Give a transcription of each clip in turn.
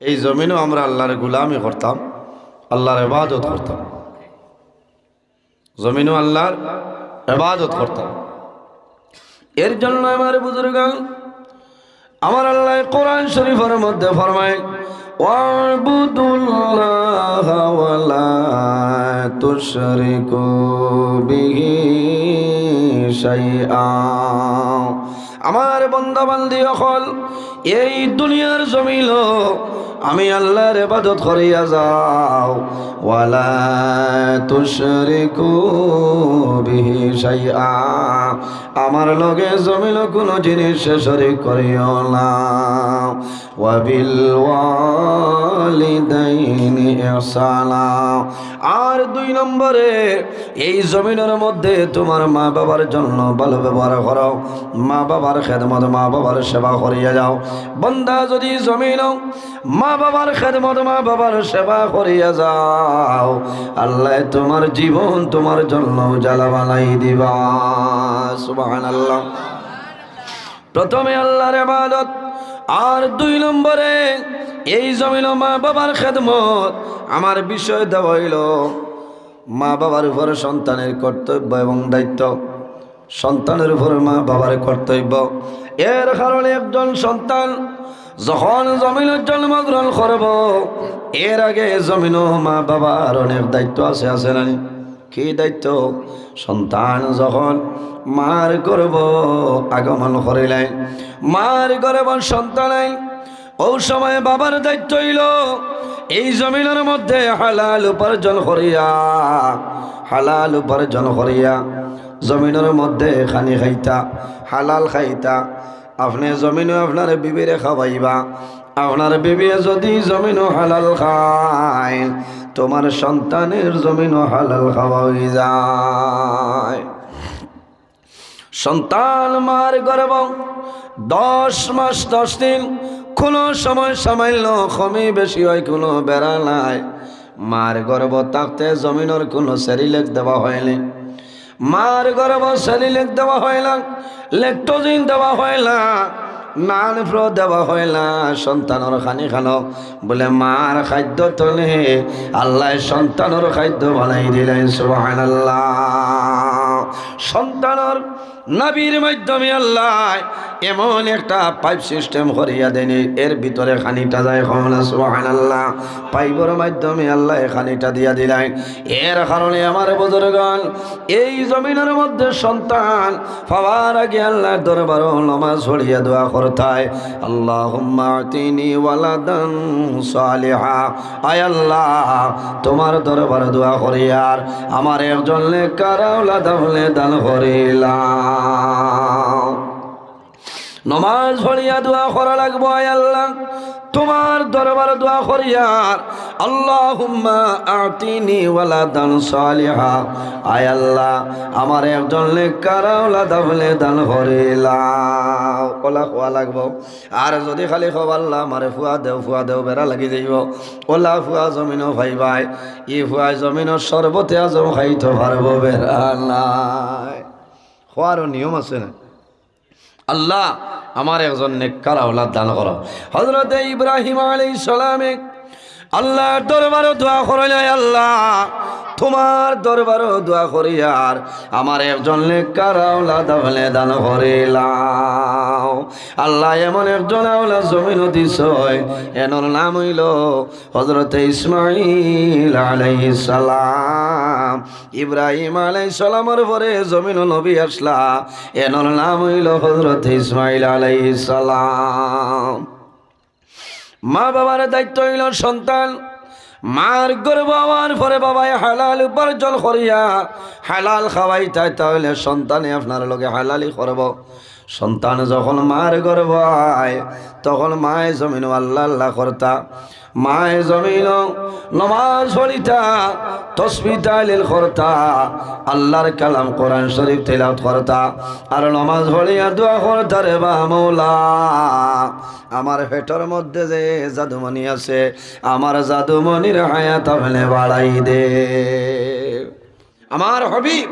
এই জমিনও আমরা আল্লাহর গোলামি করতাম, আল্লাহর ইবাদত করতাম, জমিনও আল্লাহর ইবাদত করতাম। এর জন্য আমার বুজুর্গান, আমার আল্লাহ কোরআন শরীফের মধ্যে ফরমায় ওয়াবুদুল্লাহা ওয়ালা তুশরিকু বিহি শাইআ। আমার বান্দা বান্দি হল এই দুনিয়ার জমিন আমি আল্লাহর ইবাদত করিয়া যাও, ওয়ালা তুশরিকু বিহি শাইআ, আমার লগে জমিন কোনো জিনিস শরীক করিও না। ওয়া বিল ওয়ালিদাইনি ইহসানা, আর 2 নম্বরে এই জমিনের মধ্যে তোমার মা বাবার জন্য ভালো ব্যবহার করো, মা বাবার খেদমত, মা বাবার সেবা করিয়া যাও। বান্দা যদি জমিন মা বাবার খেদমত, মা বাবার সেবা করিয়া যাও, আল্লাহ তোমার জীবন তোমার জন্য উজালা বানাই দিবা। সুবহানাল্লাহ। প্রথমে আল্লাহর ইবাদত, আর 2 নম্বরে এই জমিন মা বাবার খেদমত। আমার বিষয় দেওয়া হইল মা বাবার উপর সন্তানের কর্তব্য এবং দায়িত্ব, সন্তানের উপর মা বাবার কর্তব্য। এর কারণে একজন সন্তান যখন জমিনের জন্মগ্রহণ করব, এর আগে জমিন মা বাবার অনেক দায়িত্ব আছে, আছে না? কি দায়িত্ব? সন্তান যখন মার গর্ভ আগমন করিলেন, মার গর্ভ সন্তান ওই সময় বাবার দায়িত্ব হইল এই জমিনের মধ্যে হালাল উপার্জন করিয়া, হালাল উপার্জন করিয়া জমিনের মধ্যে খানি খাইতা, হালাল খাইতা। আপনি জমিনে আপনার বিবিরে খাওয়াইবা, আপনার বিবি যদি জমিনও হালাল খায়, তোমার সন্তানের জমিনও হালাল খাওয়া হয়ে যায়। সন্তান মার গর্ভ 10 মাস 10 দিন, কোনো সময় সামান্য কমই বেশি হয়, কোনো বেড়া নাই। মার গর্ভ থাকতে জমিনের কোনো সেরিলেক দেওয়া হয়নি, মার গর্ভ সেরিলেক দেওয়া হয় না, ল্যাকটোজিন দেওয়া হয় না, নান ফ্লো দেওয়া হয় না। সন্তানের খানি খানো বলে মার খাদ্য তলে আল্লাহ সন্তানের খাদ্য বানাই দিলেন। সুবহানাল্লাহ। সন্তানের নাভির মাধ্যমে আল্লাহ এমন একটা পাইপ সিস্টেম করিয়া দেন, এর ভিতরে খানিটা যায়। সুবহানাল্লাহ। পাইপের মাধ্যমে আল্লাহ খানিটা দিয়া দিলেন। এর কারণে আমার বুজুর্গান, এই জমিনের মধ্যে সন্তান পাওয়ার আগে আল্লাহর দরবারে নামাজ পড়িয়া দোয়া করতায়, আল্লাহুম্মা আতিনি ওয়ালাদান সালিহা। আয় আল্লাহ, তোমার দরবারে দোয়া করিয়ার আমার একজন নেককার আওলাদ দান করিলাম। নমাজ পড়িয়া দোয়া করা লাগবো। আয় আল্লাহ, তোমার দরবার দোয়া করিয়ার আল্লাহুম্মা আতিনি ওয়ালাদান সালিহা। আয় আল্লাহ, আমার একজন নেককার আওলাদ দান করিলাম। ওলা খোয়া লাগবো। আর যদি খালি খব আল্লাহ আমারে ফুয়া দেও বেড়া লাগি যাইব, ওলা ফুয়া জমিনও ভাইবাই, ই ফুয়া জমিনও সর্বতে আজম খাইতে পারবো, বেড়া নাই। খোয়ারও নিয়ম আছে না? আল্লাহ আমার একজন নেককার আওলাদ দান করো। হযরত ইব্রাহিম আলাইহিস সালামে আল্লাহর দরবারে দোয়া করিলেন, আল্লাহ তোমার দরবারে দোয়া করিয়ার আমার একজন নেককার আওলাদ দান করিলাম। আল্লাহ এমন একজন আওলাদ জমিন দিছয়, এনর নাম হইল হযরত ইসমাঈল আলাইহিস সালাম। ইব্রাহিম আলাইহিস সালামের পরে জমিন নবী আসলা, এনর নাম হইল হযরত ইসমাঈল আলাইহিস সালাম। মা বাবার দায়িত্ব হইল সন্তান মার গর্ভ হওয়ার পরে বাবাই হালাল উপার্জন করিয়া হালাল খাওয়াইতাই, তাহলে সন্তানে আপনার লগে হালালি করব। সন্তান যখন মার গর্ভ হয় তখন মায়ে জমিন আল্লাহ আল্লাহ করতা, মায়ে জমিন নমাজ পড়িতা, তসবিহ তাহলিল করতা, আল্লাহর কালাম কোরআন শরীফ তেলাওয়াত করতা, আর নমাজ পড়িয়া দোয়া করতা, রে বা মওলা আমার পেটের মধ্যে যে জাদুমণি আছে, আমার জাদুমণির হায়াত আপনি বাড়াই দে। আমার হাবিব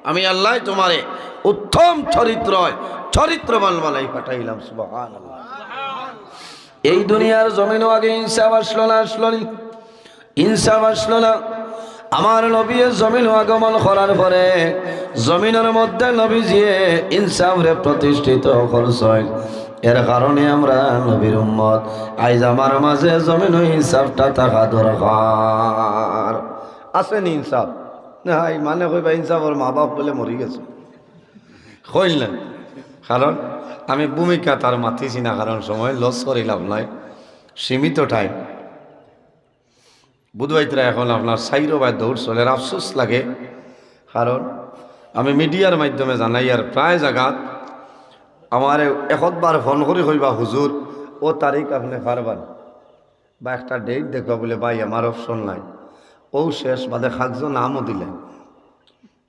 আমি আল্লাহ তোমারে উত্তম চরিত্রবান বানাই পাঠাইলাম। সুবহানাল্লাহ। এই দুনিয়ার জমিনও আগে ইনসাফ আসলো না, ইনসাফ আসলো না। আমার নবী জমিন আগমন করার পরে জমিনের মধ্যে নবীজিয়ে ইনসাফ রে প্রতিষ্ঠিত করছেন। এর কারণে আমরা নবীর উম্মত, আজ আমার মাঝে জমিন ইনসাফটা থাকা দরকার। আসেনি ইনসাফ? না মানে কইবা ইনসাফ ওর মা বাপ বলে মরি গেছে কইলেন। কারণ আমি ভূমিকা তার মাতিছি না, কারণ সময় লস করে লাভ নাই, সীমিত টাইম। বুধবাইতরা এখন আপনার সাইরো বা দৌড় চলে, আফসোস লাগে। কারণ আমি মিডিয়ার মাধ্যমে জানাই আর প্রায় জায়গাত আমার একবার ফোন করে কইবা হুজুর ও তারিখ আপনি পারবেন বা একটা ডেট দেখবা বলে, ভাই আমার অপশন নাই, ও শেষ বাদে খাকজো নামও দিলেন।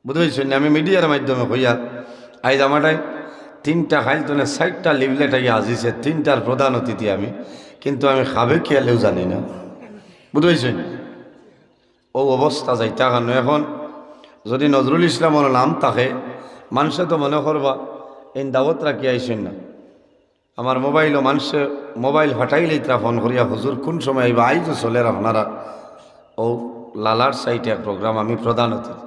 বুঝতে আমি মিডিয়ার মাধ্যমে কইয়া আইজ আমাটাই 3টা খাইল তোনে 60টা লিভলেট আগে আজিছে, 3টার প্রধান অতিথি আমি, কিন্তু আমি খাবে খেয়ালেও জানি না। বুঝতে ও অবস্থা যাইতা কারণ এখন যদি নজরুল ইসলামের নাম থাকে মানুষে তো মনে করবা এই দাওয়াত রাখি আইসেন না। আমার মোবাইলও মানুষে মোবাইল হটাইলেই তারা ফোন করিয়া হুজুর কোন সময় আইবা, আই তো চলে আপনারা ও লালার সাইটে এক প্রোগ্রাম, আমি প্রধান অতিথি।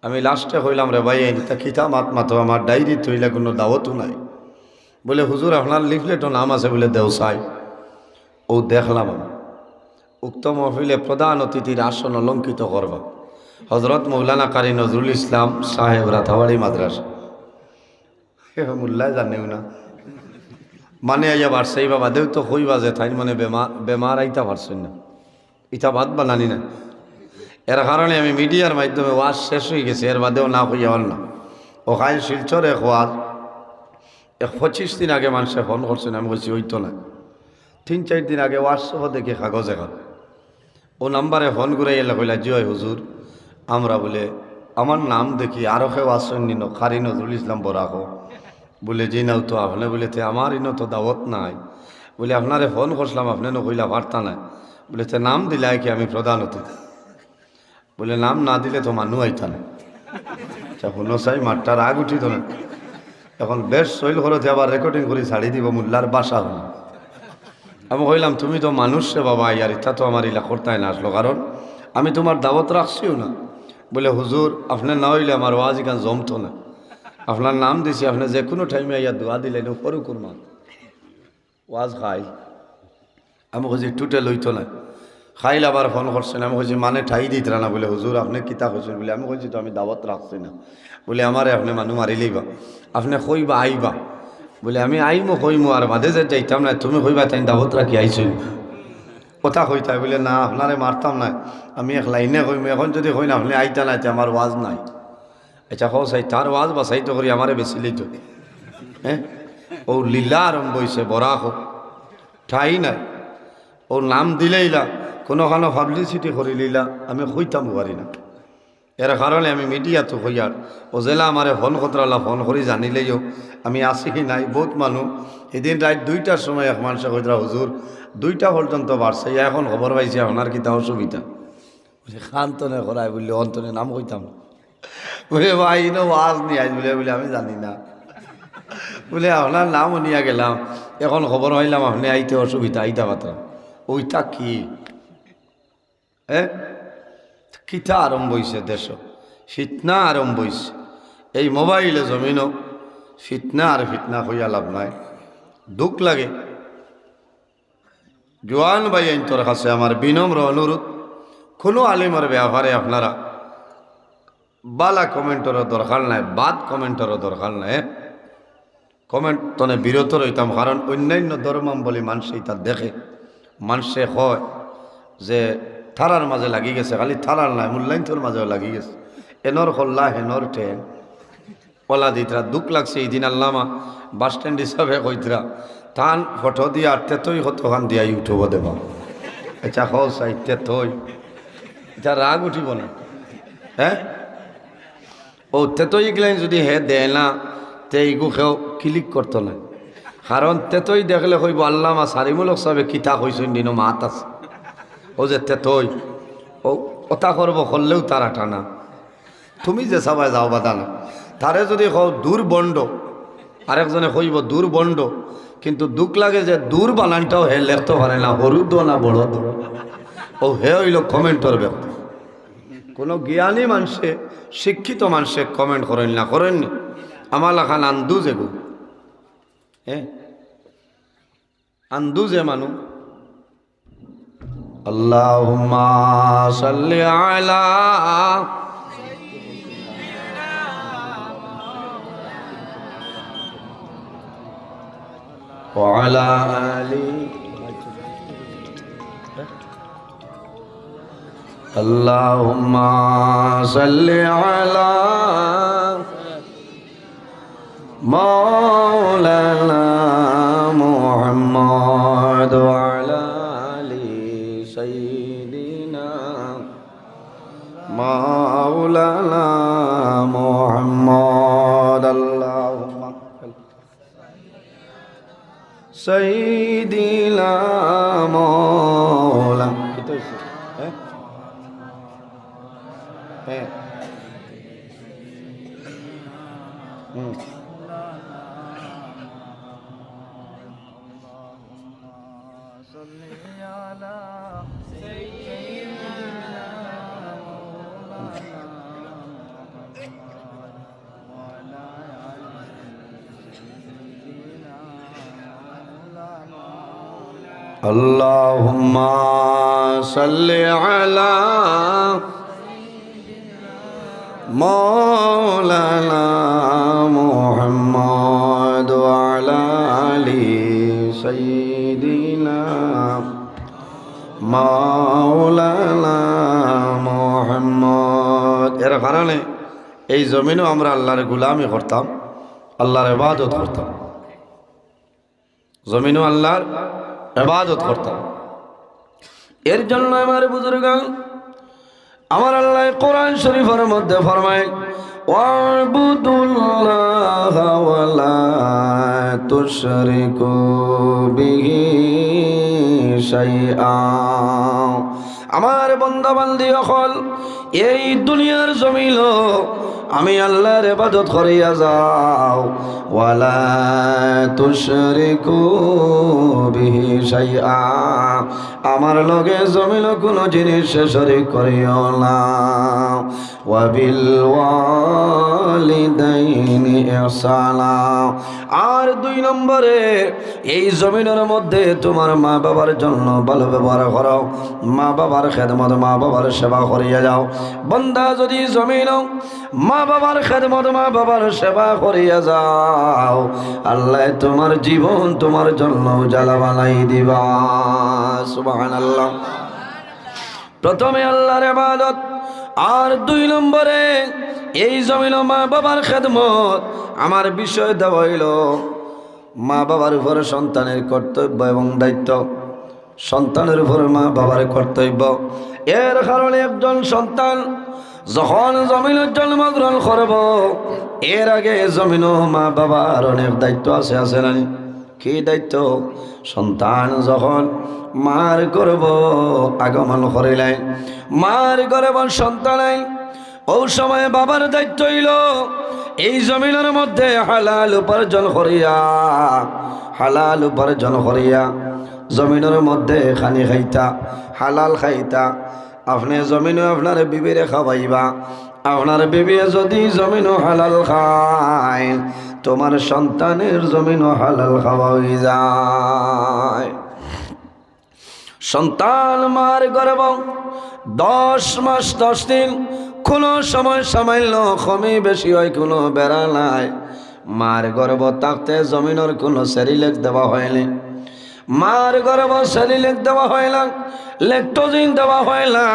আমি লাস্টে কইলাম রে ভাই তা খিতা মাত মাতো, আমার ডায়েরি তৈলে কোনো দাওয়াতও নাই। বলে হুজুর আপনার লিফলেটও নাম আছে বলে দেও চাই। ও দেখলাম আমি উক্ত মহফিলে প্রধান অতিথির আসন অলঙ্কিত করবা হজরত মৌলানা কারি নজরুল ইসলাম সাহেব রাতাবাড়ি মাদ্রাসা। মোল্লায় জানেও না মানে আইয়া বাড়ছে বাবা দেও তো কইবা যে তাই মানে বেমার আইতা পারছেন না, ইটা বাদ বানানি না। এর কারণে আমি মিডিয়ার মাধ্যমে ওয়াজ শেষ হয়ে গেছে, এর বাদেও না হইয়া হল না। ও খাই শিলচর এক ওয়াজ 25 দিন আগে মানুষে ফোন করছেন, আমি বলছি ওই তো না, 3-4 দিন আগে ওয়াজ সহ দেখে কাগজ এখন ও নাম্বারে ফোন করে এলে কইলা জয় হুজুর আমরা বলে আমার নাম দেখি আরও কেউ আসেন নিন খারি নজরুল ইসলাম বরাকো বলে যে নাও তো আপনি বলে তে আমার ইনো তো দাওয়াত নাই, বলে আপনারে ফোন করছিলাম আপনি কইলা বার্তা নাই, বলে তে নাম দিলে কি আমি প্রধান অতিথি, বলে নাম না দিলে তো মানুষ আইতা না। আচ্ছা শুনো চাই মাঠটার আগ উঠিত না, এখন বেশ শৈল ঘরতে আবার রেকর্ডিং করে ছাড়ি দিব মোল্লার বাসা হল। আমি কইলাম তুমি তো মানুষ রে বাবা, ইয়ার ইচ্ছা তো আমার ইলা করতাই না আসলো, কারণ আমি তোমার দাওয়াত রাখছিও না। বলে হুজুর আপনার না হইলে আমার ওয়াজ এখান জমতো না, আপনার নাম দিছি, আপনি যে কোনো টাইমে ইয়া দোয়া দিলেন পরে করমা ওয়াজ খাই। আমি খুঁজি টুটে লইতো না, খাইল আবার ফোন করছেন, আমি খুঁজি মানে ঠাই দিত না। বলে হুজুর আপনি কিতা করছেন বলে, আমি কইছি তো আমি দাওয়াত রাখছি না। বলে আমারে আপনি মানুষ মারিলেইবা, আপনি কইবা আইবা, বলে আমি আইমো কইমো আর বাদে যে যাইতাম না, তুমি কইবা তাই দাওয়াত রাখি আইসই কথা কইতাই। বলে না আপনারে মারতাম না, আমি এক লাইনে কইমো, এখন যদি কই না আপনি আইতা না আমার ওয়াজ নাই। আচ্ছা হো চাই তার ওয়াজ বাসাইতো করি আমারে বেশি লইতো। হ্যাঁ ও লীলা আরম্ভ হয়েছে বরা হোক ঠাই নাই, ওর নাম দিলেইলা কোনোখানো পাবলিসিটি করি লইলা, আমি কইতাম পারি না। এর কারণে আমি মিডিয়া তো হইয়ার ও জেলা আমারে ফোন কতরালা ফোন করি জানিলেইও আমি আসি কি নাই। বহুত মানুষ এদিন রাত 2টার সময় এক মানুষে কইতরা হুজুর 2টা পর্যন্ত বাড়ছে, এখন খবর পাইছে আপনার কিতা অসুবিধা। বলে খান্তনে করাই বললে অন্তনে নাম কইতাম, বলে ভাই নো ওয়াজ নিয়ে আইস বলে, বলে আমি জানি না, বলে আপনার নামও নিয়ে গেলাম, এখন খবর হইলাম আপনি আইতে অসুবিধা আইতা পাত্র ওইটা কি। হ্যাঁ কিতা আরম্ভ হয়েছে দেশ, ফিতনা আরম্ভ হয়েছে এই মোবাইলে জমিনও ফিতনা আর ফিতনা হইয়া লাভ নাই। দুঃখ লাগে। জোয়ান ভাই আইন্তর কাছে আমার বিনম্র অনুরোধ, কোনো আলিমের ব্যাপারে আপনারা বালা কমেন্টেরও দরকার নাই, বাদ কমেন্টেরও দরকার নাই, কমেন্ট তনে বিরত রইতাম। কারণ অন্যান্য ধর্মাম বলে মানুষ এটা দেখে, মানুষে হয় যে থারার মাঝে লাগি গেছে, খালি থারার নাই মূল্যায়নটোর মাঝেও লাগি গেছে, এনর হল্লা হেনর টেন ওলা দিতরা। দুঃখ লাগছে এই দিন আল্লামা বাস স্ট্যান্ড হিসাবে কইতরা থান ফটো দিয়ে আর তেতই কতখান দিয়া ইউটিউব দেবা। আচ্ছা হল চাই তেতই এটা রাগ উঠিব না। হ্যাঁ ও তেতই গেলেন যদি হে দেয় না তে ইগু খেও ক্লিক করতো না, কারণ তেতই দেখলে কইব আল্লামা সারিমূলক সবে কিতা কইছেন দিন মাত আছে। ও যে তেতই ও ওটা করবো করলেও তারা টানা, তুমি যে সবাই যাও বাদা না। তারে যদি কও দূর বন্ড, আরেকজনে কইব দূর বন্ড, কিন্তু দুঃখ লাগে যে দূর বানানটাও হে লেখতে পারে না, হরু দো না বড় দো। ও হে হইল কমেন্টর ব্যক্তি। কোনো জ্ঞানী মানুষে, শিক্ষিত মানুষে কমেন্ট করেন না, করেননি? আমার লেখান আন্দুজে গো, হ্যাঁ আন্দুজে মানু। আল্লাহুম্মা সাল্লি আলা ওয়া আলা আলি আল্লাহুম্মা সাল্লি আলা মাওলানা মুহাম্মদ ওয়া আলা আলি সাইয়্যিদিনা মাওলানা মুহাম্মদ। আল্লাহুম্মা সাইয়্যিদিনা মাওলা Allahumma salli ala Maulana Muhammad wa ala ali Sayyidina Maulana Muhammad। এর কারণে এই জমিনও আমরা আল্লাহর গোলামি করতাম, আল্লাহর ইবাদত করতাম, জমিনও আল্লাহর ইবাদত করতাম। এর জন্য আমার বুজুর্গান, আমার আল্লাহ কোরআন শরীফের মধ্যে ফরমায় ওয়াবুদুল্লাহা ওয়া লা তুশরিকু বিহি শাইআ। আমার বান্দা বান্দি সকল এই দুনিয়ার জমিন আমি আল্লাহর ইবাদত করিয়া যাও, ওয়ালা তুশরিকু বিহি শাইআ, আমার লগে জমিন কোনো জিনিস শরীক করিও না। ওয়া বিল ওয়ালিদাইনি ইহসানা। আর 2 নম্বরে এই জমিনের মধ্যে তোমার মা বাবার জন্য ভালো ব্যবহার করো, মা বাবার খেদমত, মা বাবার সেবা করিয়া যাও। বান্দা যদি জমিন মা বাবার খেদমত, মা বাবার সেবা করিয়া যাও, আল্লাহ তোমার জীবন তোমার জন্য জ্বালা বানাই দিবা। সুবহানাল্লাহ। প্রথমে আল্লাহর ইবাদত, আর 2 নম্বরে এই জমিন মা বাবার খেদমত। আমার বিষয় দেওয়া হইল মা বাবার উপরে সন্তানের কর্তব্য এবং দায়িত্ব, সন্তানের উপরে মা বাবার কর্তব্য। এর কারণে একজন সন্তান যখন জমিনের জন্মগ্রহণ করব, এর আগে জমিন মা বাবার অনেক দায়িত্ব আছে, আছে না? কি দায়িত্ব? সন্তান যখন মার গর্ভ আগমন করিলেন, মার গর্ভ সন্তান ও সময় বাবার দায়িত্ব হইল এই জমিনের মধ্যে হালাল উপার্জন করিয়া, হালাল উপার্জন করিয়া জমিনের মধ্যে খানি খাইতা, হালাল খাইতা। আপনি জমিনে আপনার বিবিরে খাওয়াইবা, আপনার বিবি যদি জমিনও হালাল খায়, তোমার সন্তানের জমিনও হালাল খাওয়া হয়ে যায়। সন্তান মার গর্ভ 10 মাস 10 দিন, কোনো সময় সামান্য কমই বেশি হয়, কোনো বেড়া নাই। মার গর্ভ থাকতে জমিনের কোনো সেরিলেক দেওয়া হয়নি, মার গর্ভ সেরিলেক দেওয়া হয় না, ল্যাকটোজিন দেওয়া হয় না,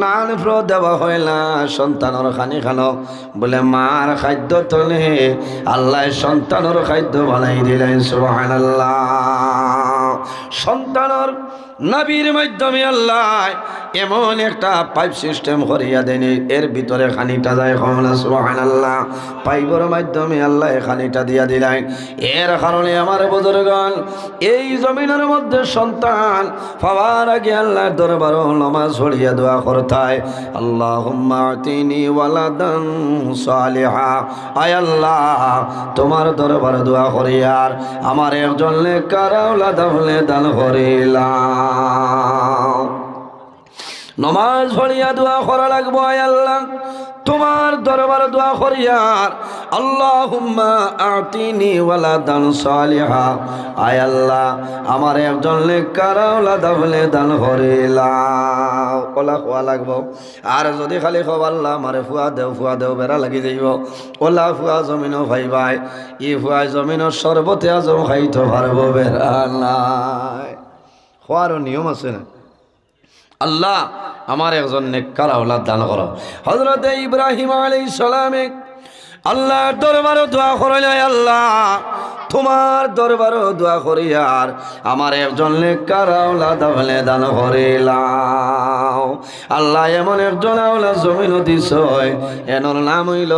নান ফ্লো দেওয়া হয় না। সন্তানের খানি খানো বলে মার খাদ্য তলে আল্লাহ সন্তানের খাদ্য বানাই দিলেন। সুবহানাল্লাহ। সন্তানের নাবির মাধ্যমে আল্লাহ এমন একটা পাইপ সিস্টেম করিয়া দেন, এর ভিতরে খানিটা যায় কমলা সুবহানাল্লাহ। পাইপের মাধ্যমে আল্লাহ খানিটা দিয়া দিলেন। এর কারণে আমার বুজুর্গণ এই জমিনের মধ্যে সন্তান পাওয়ার আগে আল্লাহর দরবারে নামাজ পড়িয়া দোয়া করতায়, আল্লাহুম্মা আতিনি ওয়ালাদান সালিহা। আয় আল্লাহ, তোমার দরবারে দোয়া করিয়ার আমার একজন নেককার আওলাদ দান করিলাম। নমাজ পড়িয়া দোয়া করা লাগবো। আয় আল্লাহ, তোমার দরবার দোয়া করিয়ার আল্লাহুম্মা আতিনি ওয়ালাদান সালিহা। আয় আল্লাহ, আমার একজন নেককার আওলাদ দান করিলাম। ওলা খোয়া লাগবো। আর যদি খালি খব আল্লাহ আমারে ফুয়া দেও বেড়া লাগি যাইব, ওলা ফুয়া জমিনও ভাইবাই, ই ফুয়া জমিনের সর্বতে আজম খাইতে পারবো, বেড়া নাই। খোয়ারও নিয়ম আছে না। আল্লাহ আমার একজন নেককার আওলাদ দান করো। হযরত ইব্রাহিম আলাইহিস সালামে আল্লাহর দরবারে দোয়া করিলেন, আল্লাহ তোমার দরবারে দোয়া করিয়ার আমার একজন নেককার আওলাদ দান করিলাম। আল্লাহ এমন একজন আওলাদ জমিন দিছয়, এনর নাম হইল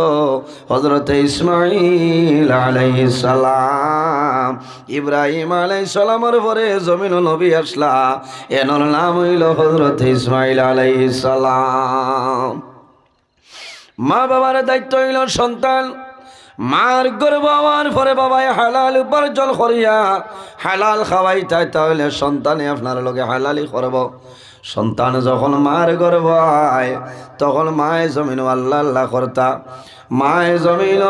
হযরত ইসমাঈল আলাইহিস সালাম। ইব্রাহিম আলাইহিস সালামের পরে জমিন নবী আসলা, এনর নাম হইল হযরত ইসমাঈল আলাইহিস সালাম। মা বাবার দায়িত্ব হইল সন্তান, মার গর্ভ হওয়ার পরে বাবাই হালাল উপার্জন করিয়া হালাল খাওয়াইতাই, তাহলে সন্তানে আপনার লগে হালালি করব। সন্তান যখন মার গর্ভ হয় তখন মায়ে জমিন আল্লাহ আল্লাহ করতা, মায়ে জমিন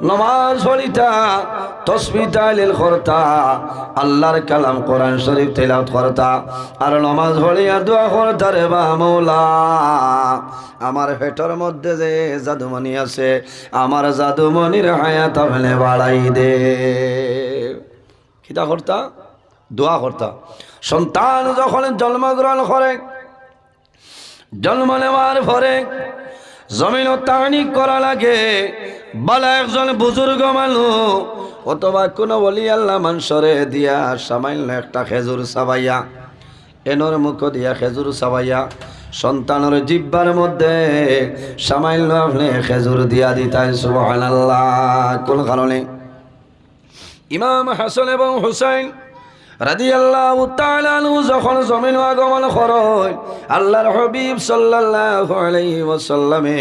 নমাজ পড়িতা, তসবিহ তাহলিল করতা, আল্লাহর কালাম কোরআন শরীফ তেলাওয়াত করতা, আর নমাজ পড়িয়া দোয়া করতা, রে বা মৌলা আমার পেটের মধ্যে যে জাদুমণি আছে, আমার জাদুমণির হায়াত আপনি বাড়াই দে। কিতা করতা? দোয়া করতা। সন্তান যখন জন্মগ্রহণ করে, জন্ম নেওয়ার পরে জমিন তানি করা লাগে, বলা একজন বুজুর্গ মানুষ অথবা কোনো ওলি আল্লাহ মানুষরে দিয়া সামান্য একটা খেজুর চাবাইয়া, এনর মুখ দিয়া খেজুর চাবাইয়া সন্তানের জিব্বার মধ্যে সামান্য আপনি খেজুর দিয়া দিতেন। সুবহানাল্লাহ। কোন কারণে? ইমাম হাসান এবং হুসাইন রাদিয়াল্লাহু তাআলা আনহু যখন জমিন আগমন করেন, আল্লাহর হাবিব সাল্লাল্লাহু আলাইহি ওয়াসাল্লামে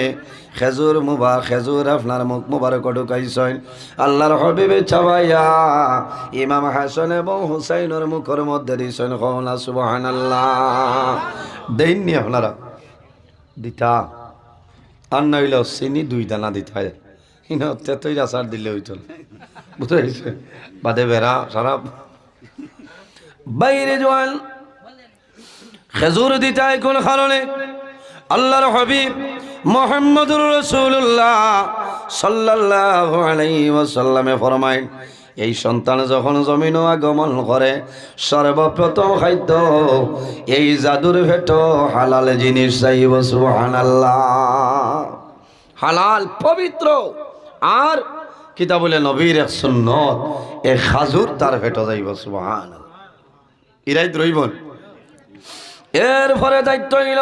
খেজুর আপনার মুখ মুবারক ঢুকাইছেন। আল্লাহর হাবিবে চাবাইয়া ইমাম হাসান এবং হুসাইনের মুখের মধ্যে দিছেন। কওনা সুবহানাল্লাহ। দেননি আপনারা দিতা, আর নইল চিনি 2 দানা দিতে হয়, তেতই আচার দিলে হইত, বুঝতে বাদে বেড়া সারা বাইরে জোয়াল খেজুর দিতায় কোন কারণে? আল্লাহর হাবিব মুহাম্মদুর রাসূলুল্লাহ সাল্লাল্লাহু আলাইহি ওয়াসাল্লামে ফরমায়, এই সন্তান যখন জমিন আগমন করে সর্বপ্রথম খাদ্য এই জাদুর ভেট হালাল জিনিস চাইব। সুবহানাল্লাহ। হালাল পবিত্র আর কিতা বলে নবীর এক সুন্নত, এ খাজুর তার ভেট যাইব। সুবহানাল্লাহ। ইরাইত রইবন। এরপরে দায়িত্ব হইল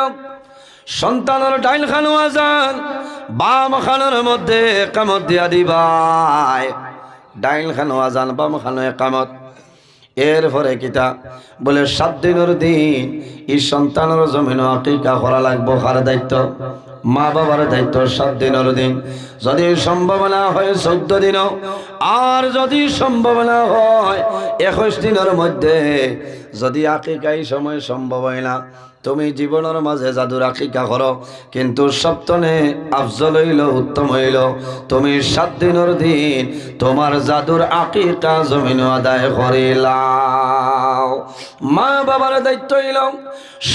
সন্তানের ডাইল খানো আজান, বাম খানোর মধ্যে একামত দিয়া দিবাই। ডাইল খানো আজান, বাম খানো একামত। এরপরে কিতা বলে 7 দিনের দিন এই সন্তানের জমিন আকিকা করা লাগবো। কার দায়িত্ব? মা বাবার দায়িত্ব। 7 দিনের দিন, যদি সম্ভাবনা হয় 14 দিনও, আর যদি সম্ভাবনা হয় 21 দিনের মধ্যে, যদি আকিকা এই সময় সম্ভব হয় না, তুমি জীবনের মাঝে জাদুর আকিকা করো, কিন্তু সপ্তনে আফজল হইল, উত্তম হইল তুমি 7 দিনের দিন তোমার জাদুর আকিকা জমিন আদায় করিলাও। মা বাবার দায়িত্ব হইল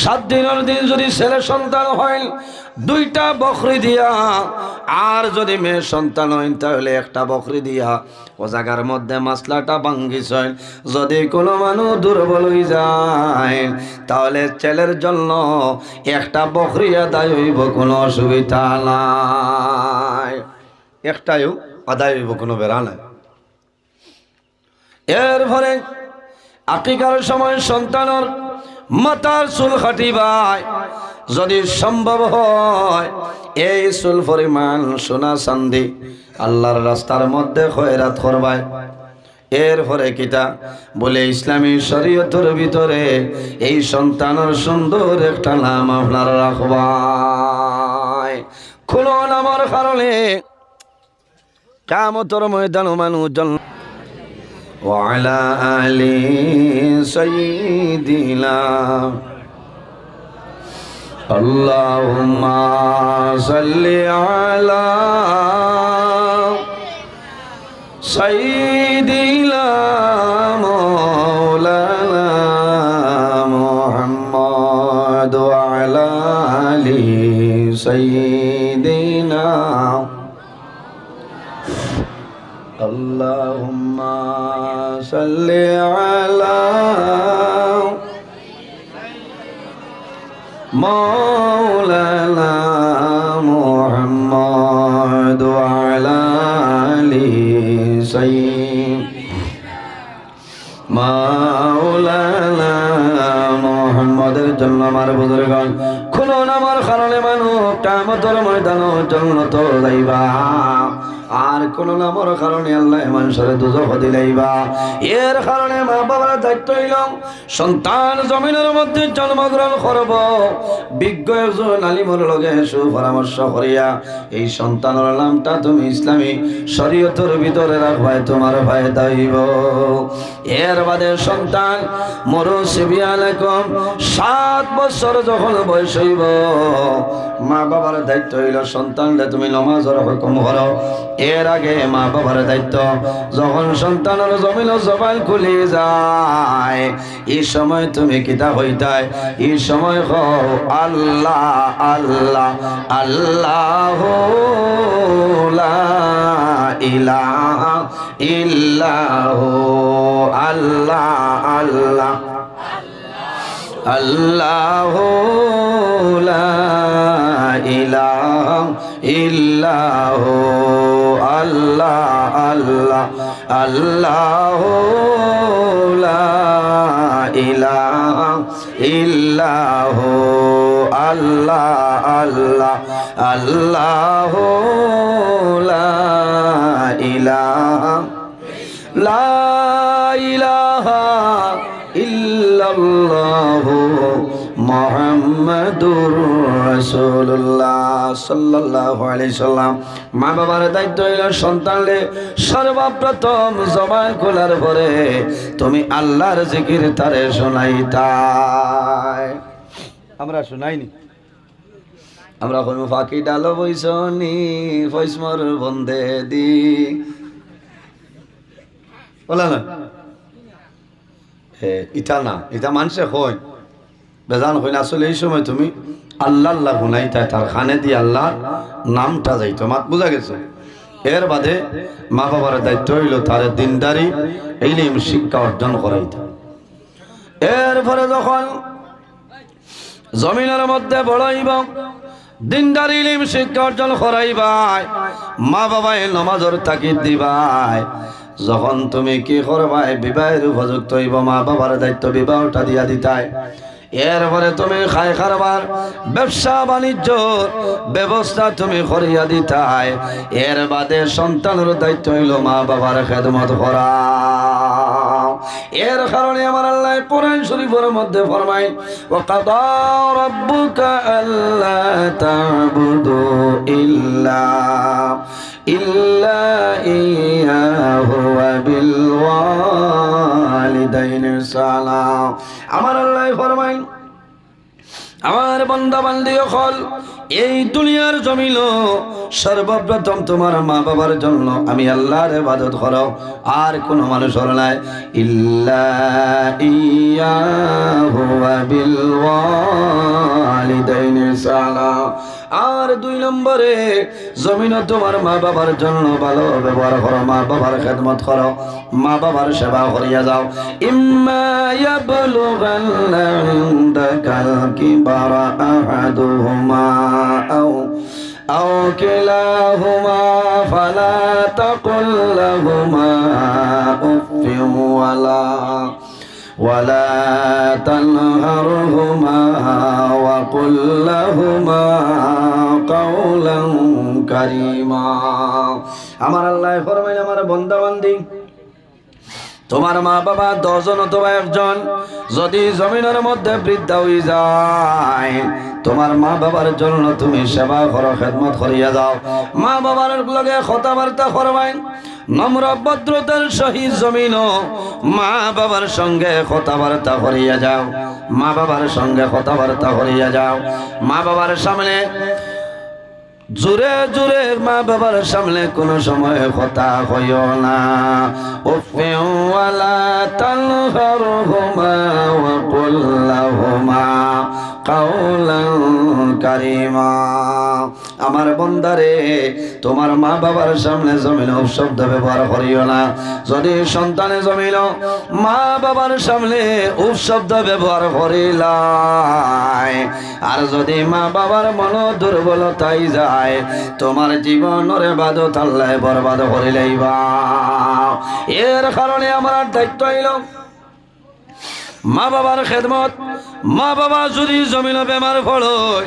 7 দিনের দিন যদি ছেলে সন্তান হয় 2টা বকরি দিয়া, আর যদি মেয়ে সন্তান হয় তাহলে 1টা বকরি দিয়া ও জায়গার মধ্যে মাসলাটা ভাঙ্গিছেন। যদি কোনো মানুষ দুর্বল হয়ে যায় তাহলে ছেলের জন্য 1টা বকরি আদায় হইব, কোনো অসুবিধা নাই। 1টাও আদায় হইব, কোনো বেড়া নাই। এরপরে আকিকার সময় সন্তানের মাথার চুল কাটিবাই, যদি সম্ভব হয় এই চুল পরিমাণ সোনা চাঁদি আল্লাহর রাস্তার মধ্যে খয়রাত করবাই। এরপরে কিতা বলে ইসলামী শরীয়তের ভিতরে এই সন্তানের সুন্দর একটা নাম আপনার রাখবাই। কোন নামের কারণে কিয়ামতের ময়দানে মানুষ ওয়ালা আলি সাইয়্যিদিনা আল্লাহুম্মা সাল্লি আলা সাইয়্যিদিনা মাওলানা মুহাম্মদ ওয়া আলা আলি সাইয়্যিদিনা আল্লাহুম্মা সাল্লি আলা মাওলানা মুহাম্মদ ওয়া আলা আলি মাওলানা মুহাম্মদের জন্য আমার বুজুর্গগণ কোন নামার কারণে মানুষ কিয়ামতের ময়দানে জান্নাত যাইবা, আর কোন নামের কারণে আল্লাহ মানুষের দুজখ দিলাইবা। এর কারণে মা বাবার দায়িত্ব হইল সন্তান জমিনের মধ্যে জন্মগ্রহণ করব, বিজ্ঞ একজন আলিমের লগে সুপরামর্শ করিয়া এই সন্তানের নামটা তুমি ইসলামী শরীয়তের ভিতরে রাখবাই, তোমার ফায়দা হইব। এর বাদে সন্তান মুরব্বিয়ালাকুম 7 বছর যখন বয়স হইব, মা বাবার দায়িত্ব হইল সন্তানরে তুমি নামাজের হুকুম করো। এর আগে মা বাবার দায়িত্ব যখন সন্তানের জমিন জবান খুলে যায়, এই সময় তুমি কিতা হইতাই, এই সময় হও আল্লাহ আল্লাহ আল্লাহ লা ইলাহা ইল্লাহু আল্লাহ আল্লাহ আল্লাহ লা ইলাহা ইল্লাহু আল্লাহ আল্লাহ আল্লাহ লা ইলাহা ইল্লাহু আল্লাহ আল্লাহ আল্লাহ লা ইলাহা লা ইলাহা ইল্লাল্লাহু মুহাম্মাদুর রাসূলুল্লাহ সাল্লাল্লাহু আলাইহি সাল্লাম। মা বাবার দায়িত্ব হইল সন্তানরে সর্বপ্রথম জবান খোলার পরে তুমি আল্লাহর জিকির তারে শোনাইতাই। আমরা শোনাইনি, আমরা কোনো ফাঁকি ডালো বইসনি ফৈসমর বন্ধে দি বলা না, ইটা না, এটা মানুষে হয় বেজান হয় না। আসলে এই সময় তুমি আল্লাহ আল্লাহ গুনাইতাই, তার খানে দিয়ে আল্লাহ নামটা যাইতো, মাত বুঝা গেছে। এর বাদে মা বাবার দায়িত্ব হইল তার দিনদারি ইলম শিক্ষা অর্জন করাইতে। এরপরে যখন জমিনের মধ্যে বড়াইব দিনদারি ইলম শিক্ষা অর্জন করাইবাই, মা বাবায় নামাজের তাকিদ দিবাই। যখন তুমি কি করবাই, বিবাহের উপযুক্ত হইব, মা বাবার দায়িত্ব বিবাহটা দিয়া দিতাই। এরপরে তুমি খাই খারবার ব্যবসা বাণিজ্য ব্যবস্থা তুমি করিয়া দিতাই। এর বাদে সন্তানের দায়িত্ব হইল মা বাবার খেদমত করা। এর কারণে আমার আল্লাহ কোরআন শরীফের মধ্যে ফরমায়, ওয়া কাদা রাব্বুকা আল্লা তা'বুদু ইল্লা ইয়াহু ওয়া বিল ওয়ালিদাইনি সালাম। আমার আল্লাহ ফরমায়, আমার বান্দা বান্দি হল এই দুনিয়ার জমিন সর্বপ্রথম তোমার মা বাবার জন্য আমি আল্লাহর ইবাদত করো, আর কোনো মানুষের নাই। ইল্লা ইয়াহু ওয়া বিল ওয়ালিদাইনি সালাম। আর 2 নম্বরে জমিন তোমার মা বাবার জন্য ভালো ব্যবহার করো, মা বাবার খেদমত করো, মা বাবার সেবা করিয়া যাও। ইম্মা ইয়াবলুগান্না ইনদাকাল কিবারা আহাদুহুমা আও কিলাহুমা ফালা তাকুল লাহুমা উফফিন ولا تنهرهما وقل لهما قولا كريما আমার আল্লাহ ফরমায় আমার বান্দা বান্দি তোমার মা বাবা 10 জন অথবা একজন যদি জমিনের মধ্যে বৃদ্ধ হয়ে যায় তোমার মা বাবার জন্য তুমি সেবা করো খেদমত করিয়া দাও মা বাবার লগে কথাবার্তা করবেন নম্র ভদ্রতার সহিত জমিন মা বাবার সঙ্গে কথাবার্তা করিয়া যাও মা বাবার সঙ্গে কথাবার্তা করিয়া যাও মা বাবার সামনে জোরে জোরে মা বাবার সামনে কোনো সময় কথা কইও না উফে ওয়ালা তানহারহুমা ওয়া কুল লাহুমা কাওলান কারীমা আমার বান্দারে তোমার মা বাবার সামনে জমিন শব্দ ব্যবহার করিও না যদি সন্তানে জমিন মা বাবার সামনে শব্দ ব্যবহার করিলাই আর যদি মা বাবার মন দুর্বলতাই যায় তোমার জীবনের ইবাদত আল্লাহ বরবাদ করে লইবা এর কারণে আমার দায়িত্ব হইল মা বাবার খেদমত মা বাবা যদি জমিন বেমার পড়য়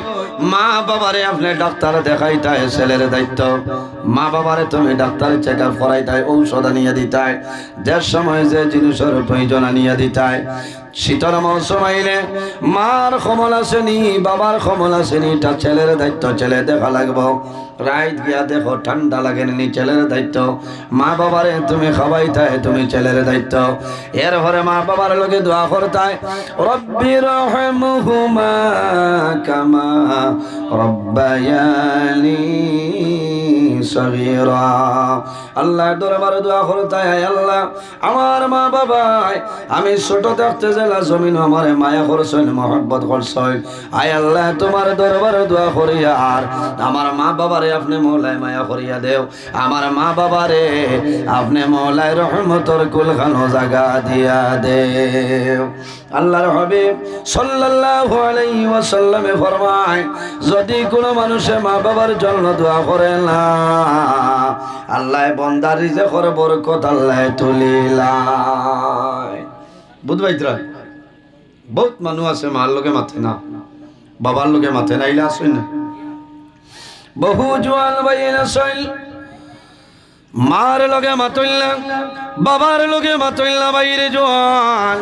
মা বাবারে আপনি ডাক্তার দেখাইতাই ছেলের দায়িত্ব মা বাবারে তুমি ডাক্তার চেক আপ করাইতাই ঔষধ আনিয়া দিতাই যে সময় যে জিনিসের প্রয়োজন আনিয়া দিতাই শীতল মৌসুম আইলে মার কমল আসেনি বাবার কমল আসেনি তা ছেলের দায়িত্ব ছেলে দেখা লাগবো রাইত গিয়া দেখো ঠান্ডা লাগেনি ছেলের দায়িত্ব মা বাবারে তুমি খাওয়াইতাই তুমি ছেলের দায়িত্ব এর ঘরে মা বাবার লগে দোয়া করতাই রব্বি রহমহুমা কামা রব্বায়ানি সগীরা আল্লাহ দরবারে দোয়া করতাই হে আল্লাহ আমার মা বাবাই আমি ছোট থাকতে জেলা জমিন আমারে মায়া করছেন মহব্বত করছেন আয় আল্লাহ তোমার দরবারে দোয়া করি আর আমার মা বাবারে আপনি মওলায় মায়া করিয়া দেও আমার মা বাবারে আপনি মওলায় রহমতর কুলখানো জায়গা দিয়া দেও আল্লাহর হাবিব সাল্লাল্লাহু আলাইহি ওয়াসাল্লামে ফরমায় যদি কোনো মানুষে মা বাবার জন্য দোয়া করে না আল্লাহ বান্দার রিজেকের বরকত আল্লাহ তুলিলায় বুঝবাইতরা বহুত মানুষ আছে মার লগে মাথে না বাবার লগে মাথে না ইলা আসেন না বহু জওয়ান বাইন আসল মার লগে মাতইলা বাবার লগে মাতইলা বাইরে জওয়ান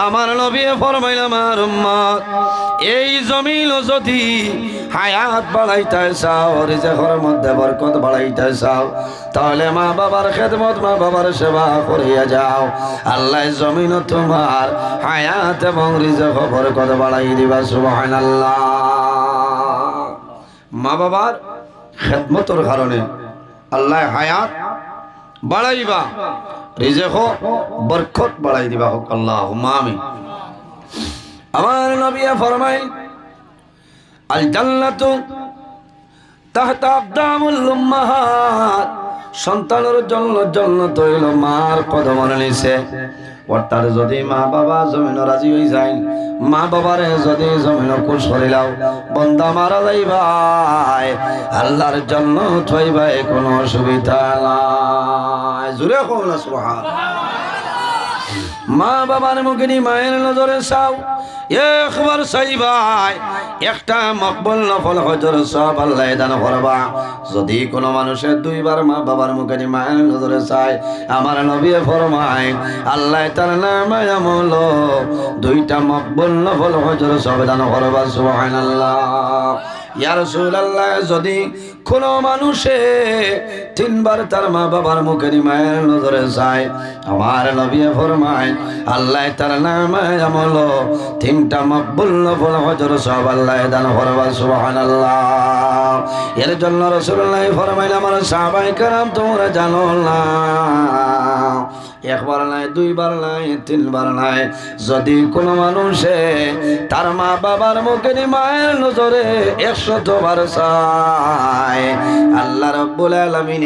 আমার নবী ফরমাইলা আমার উম্মত এই জমিন যদি হায়াত বাড়াইতে চাও রিজেকের মধ্যে বরকত বাড়াইতে চাও তাহলে মা বাবার খেদমত মা বাবার সেবা করিয়া যাও আল্লাহ জমিন তোমার হায়াত এবং রিজেক বরকত বাড়াই দিবা সুবহানাল্লাহ মা বাবার খেদমতের কারণে আল্লাহ হায়াত বাড়াইবা রিজেক বরকত বাড়াই দিবা হোক আল্লাহুম্মা আমিন আমার নবী ফরমায় আল জান্নাতু তাহতা আকদামুল উম্মাহাত সন্তানের জন্য জান্নাত হইল মার কদমের নিচে অর্থাৎ যদি মা বাবা জমিন রাজি হয়ে যায় মা বাবারে যদি জমিন কুশ করিলাও বন্দা মারা যাইবাই আল্লাহর জন্য থইবাই কোনো অসুবিধা নাই জোরে কও না সুবহানাল্লাহ মা বাবার মুখে মায়ের নজরে চাও একবার চাইবাই একটা মকবুল নফল হজর সব আল্লাহ দান করবা যদি কোনো মানুষের দুইবার মা বাবার মুখে মায়ের নজরে চায় আমার নবী ফরমায় আল্লাহ তার নামে আমল দুইটা মকবুল নফল হজর সব দান করবা সুবহানাল্লাহ ইয়া রাসূলুল্লাহ যদি কোনো মানুষে তিনবার তার মা বাবার মুখে মায়ের নজরে চায় আমার নবী ফরমায় আল্লাহ তার নামে আমল তিনটা মকবুল নফল হজর সব আল্লাহ দান করবা সুবহানাল্লাহ এর জন্য রাসূলুল্লাহ ফরমাইলেন আমার সাহাবায়ে কেরাম তোমরা জানো না একবার নাই দুইবার নাই তিনবার নাই যদি কোনো মানুষে তার মা বাবার মুখে মায়ের নজরে 100 বার চায় আল্লাহ রাব্বুল আলামিন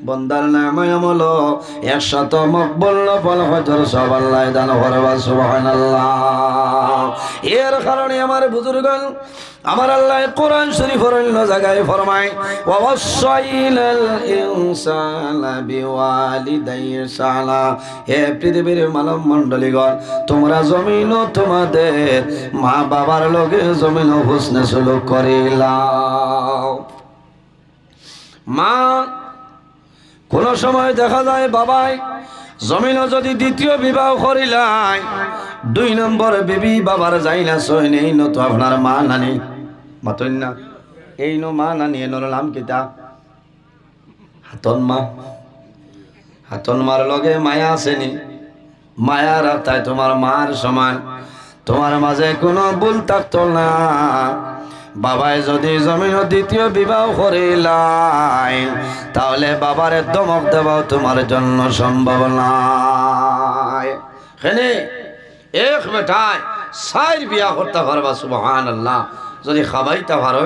বন্দার নামে আমল 100 মকবুল নফল হজর সব আল্লাহ দান করবা সুবহানাল্লাহ এর কারণে আমার বুজুর্গণ আমার আল্লাহ কোরআন শরীফের অন্য জায়গায় ফরমায় ওয়াসাইনাল ইনসানা বিওয়ালিদাইহি ইহসানা। হে পৃথিবীর মানব মণ্ডলীগণ, তোমরা জমিন তোমাদের মা বাবার লগে জমিন হুসনে সুলুক করিলাও। মা কোন সময় দেখা যায় বাবাই জমিন যদি দ্বিতীয় বিবাহ করিলাই, 2 নম্বর বিবি বাবার যাই না সই নেই তো আপনার মা নানি মাতন না, এই নো মা নানি এনোর নাম কিতা হাতন মা। হাতন মার লগে মায়া আসেনি, মায়া রাখতায় তোমার মার সমান, তোমার মাঝে কোনো ভুল থাকতো না। বাবাই যদি জমিন দ্বিতীয় বিবাহ করিলাই, তাহলে বাবারে দমক দেওয়াও তোমার জন্য সম্ভব নয়। হেনে এক বেটায় 4 বিয়া করতে পারবা, সুবহানাল্লাহ। যদি খাবাইতে পারো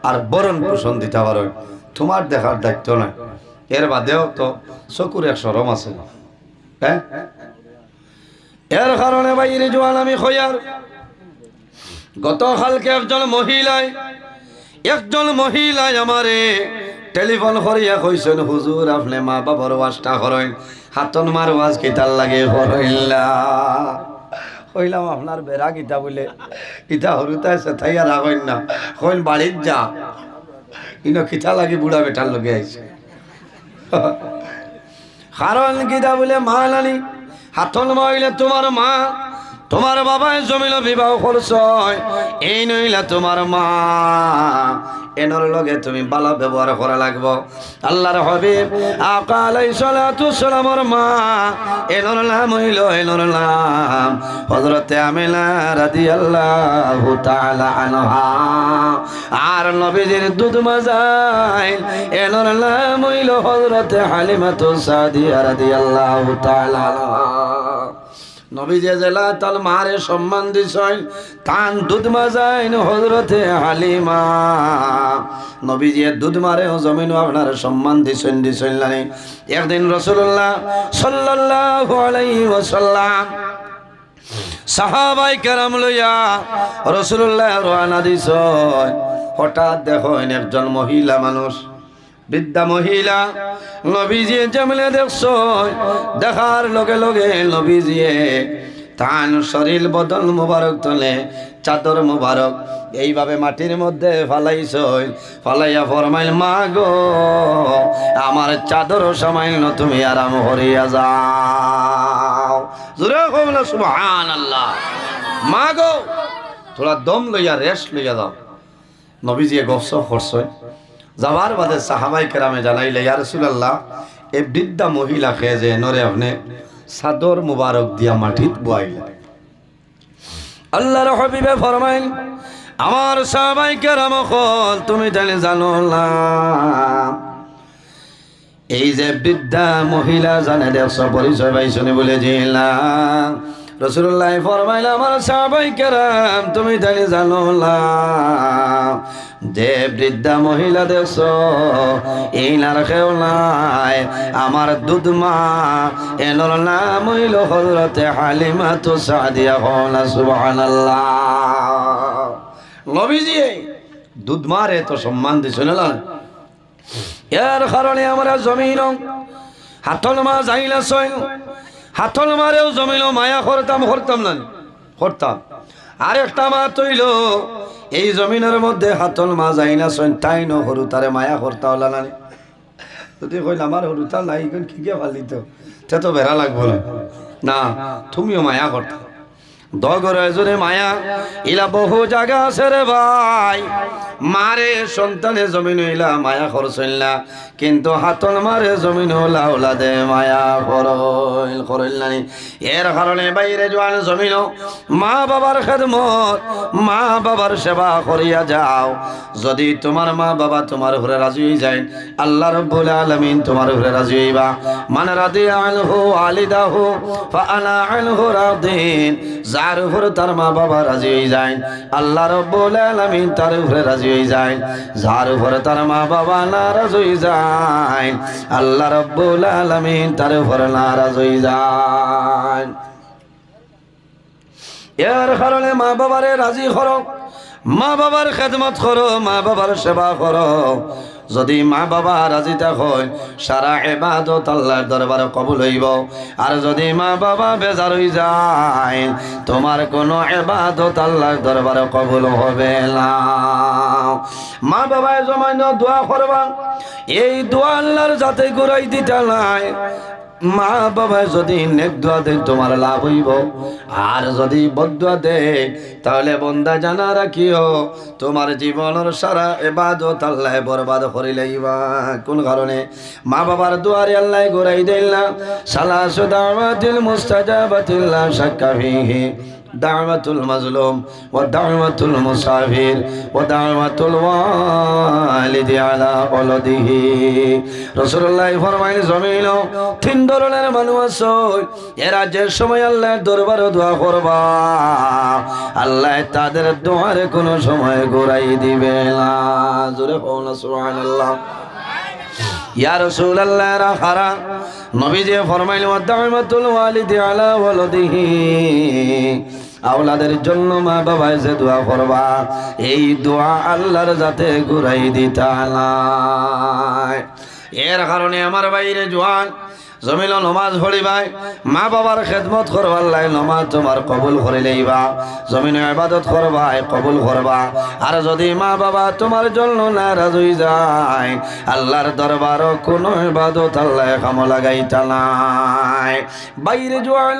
আর বরণ পোষণ দিতে পারো, তোমার দেখার দায়িত্ব নয়। এর বাদেও তো চকুর 1 শরম আছে, হ্যাঁ। এর কারণে বাইরে জোয়ান আমি খয়ার গতকালকে একজন মহিলায় আমারে টেলিফোন করিয়া কইছেন, হুজুর আপনি মা বাবার ওয়াজটা করেন, হাতন মার ওয়াজ কিতার লাগে কইলা। কইলাম আপনার বেড়া কিতা বলে কিতা হরুতায় সেথাইয়া রাখেন না, কইন বাড়ির যা ইনো কিতা লাগে বুড়া বেটার লগে আইছে। কারণ কিতা বলে মা নানি হাতন মহিলা তোমার মা, তোমার বাবায় জমিল বিবাহ করছ, এই নইলা তোমার মা, এনর লগে তুমি ভালো ব্যবহার করা লাগবো। আল্লাহর হাবিব আকা আলাইহিস সালাতু সালামের মা এনর নাম হইল হযরতে আমিনা রাদিয়াল্লাহু তাআলা আনহা। আর নবীজির দুধ মাজাইল এনর নাম হইল হযরতে হালিমাতু সাদিয়া রাদিয়াল্লাহু তাআলা আনহা। নবীজি জেলা তাল মারে সম্মান দিছেন, তান দুধ মাজাইন হযরতে হালিমা। নবীজি দুধ মারে জমিন আপনার সম্মান দিছেন নাই। একদিন রাসূলুল্লাহ সাল্লাল্লাহু আলাইহি ওয়াসাল্লাম সাহাবায়ে কেরাম লইয়া রাসূলুল্লাহ রওনা দিছেন। হঠাৎ দেখেন একজন মহিলা মানুষ, বৃদ্ধা মহিলা, নবীজি যেমনে দেখছ, দেখার লগে লগে নবীজি তান শরীর বদন মুবারক তোলে চাদর মুবারক এইভাবে মাটির মধ্যে ফালাইছ, ফালাইয়া ফরমাইল, মা গো আমার চাদর সামাইল তুমি আরাম করিয়া যাও। জোরে কইলা সুবহানাল্লাহ। মা গো তোরা দম লইয়া রেস্ট লইয়া যাও। নবীজি গফসফ করছেন। যাবার বাদে সাহাবাই কেরামে জানাইলে, ইয়া রাসূলুল্লাহ এই বৃদ্ধা মহিলাকে যে নরে আপনি চাদর মুবারক দিয়া মাটিত বয়াইলেন। আল্লাহর হাবিবে ফরমাইল, আমার সাহাবাই কেরাম কল তুমি জানি জানো না, এই যে বৃদ্ধা মহিলা জানে দেখছ পরিচয় পাইছনি বলে জিলাম। রাসূলুল্লাহ ফরমাইল, আমার সাহাবাই কেরাম তুমি জানি জানো না, যে বৃদ্ধা মহিলা দেখছ এই নার কেউ নাই, আমার দুধ মা এনর নাম হইল হযরতে হালিমাতু সাদিয়া। সুবহানাল্লাহ। নবীজি দুধ মারে তো সম্মান দিছেন না, এর কারণে আমরা জমিন হাতল মা যাইলা ছয়, হাতল মারেও জমিল মায়া করতাম না করতাম। আরেকটা মা তৈল এই জমিনের মধ্যে হাতল মা যাই না ছয়, তাই ন হরু তারে মায়া করতা হলা না। যদি কইল আমার হরুতা নাই কি কে ফালিত তে তো বেড়া লাগবো না, তুমিও মায়া করতা। দগর এজনে মায়া ইলা বহু জায়গা আছে রে ভাই। মারে সন্তানে জমিন হইলা মায়া করছিল না, কিন্তু হাতন মারে জমিন হলা ওলা দে মায়া করল না। এর কারণে বাইরে জোয়ান জমিন মা বাবার খেদমত, মা বাবার সেবা করিয়া যাও। যদি তোমার মা বাবা তোমার উপরে রাজি হয়ে যায়, আল্লাহ রাব্বুল আলামিন তোমার উপরে রাজি হইবা। মান রাদিয়া আনহু ওয়ালিদাহু ফাআনা আনহু রাদিন। যার উপরে তার মা বাবা রাজি হয়ে যায়, আল্লাহ রাব্বুল আলামিন তার উপরে রাজি হয়ে যায়। যার উপরে তার মা বাবা নারাজ হয়ে যায়, আল্লাহ রাব্বুল আলামিন তার উপরে নারাজ হয়ে যায়। এর কারণে মা বাবারে রাজি করো, মা বাবার খেদমত করো, মা বাবার সেবা করো। যদি মা বাবা রাজি থাকেন সারা ইবাদত আল্লাহর দরবারে কবুল হইব। আর যদি মা বাবা বেজার হই যায় তোমার কোনো ইবাদত আল্লাহর দরবারে কবুল হবে না। মা বাবায় জমাইন দোয়া করবা, এই দোয়া আল্লাহর যাতে ঘুরাই দিতে নাই। মা বাবা যদি নেক দোয়া দেন তোমার লাভ হইব, আর যদি বদদোয়া দেন তাহলে বন্দা জানা রাখিও তোমার জীবনের সারা ইবাদত আল্লাহ বরবাদ করে লইবা। কোন কারণে? মা বাবার দুয়ারে আল্লাহ ঘুরাই দেন না। সালাসু দাওয়াতিল মুস্তাজাবাতিল লা শাক্কা ফিহি দাওয়াতুল মাজলুম ওয়া দাওয়াতুল মুসাফির ওয়া দাওয়াতুল ওয়ালিদি আলা ওয়ালাদিহি। রাসূলুল্লাহ ফরমাইল জমিন তিন ধরনের মানুষ আছে, এরা যে সময় আল্লাহর দরবারে দোয়া করবা আল্লাহ তাদের দোয়ার কোনো সময় ঘুরাই দিবে না। জোরে বলুন সুবহানাল্লাহ। ইয়া রাসূলুল্লাহ রাখারা নবীজি ফরমাইল ওয়া দাওয়াতুল ওয়ালিদি আলা ওয়ালাদিহি, আওলাদের জন্য মা বাবায় যে দোয়া করবা এই দোয়া আল্লাহর যাতে ঘুরাই দিতা নাই। এর কারণে আমার বাইরে জোয়ান জমিল নমাজ পড়িবাই, মা বাবার খেদমত করবা, আল্লাহ নমাজ তোমার কবুল করে লইবা। জমিনে ইবাদত করবাই কবুল করবা। আর যদি মা বাবা তোমার জন্য নারাজ হই যায় আল্লাহর দরবারও কোনো ইবাদত আল্লাহ কাম লাগাইতা নাই। বাইরে জোয়ান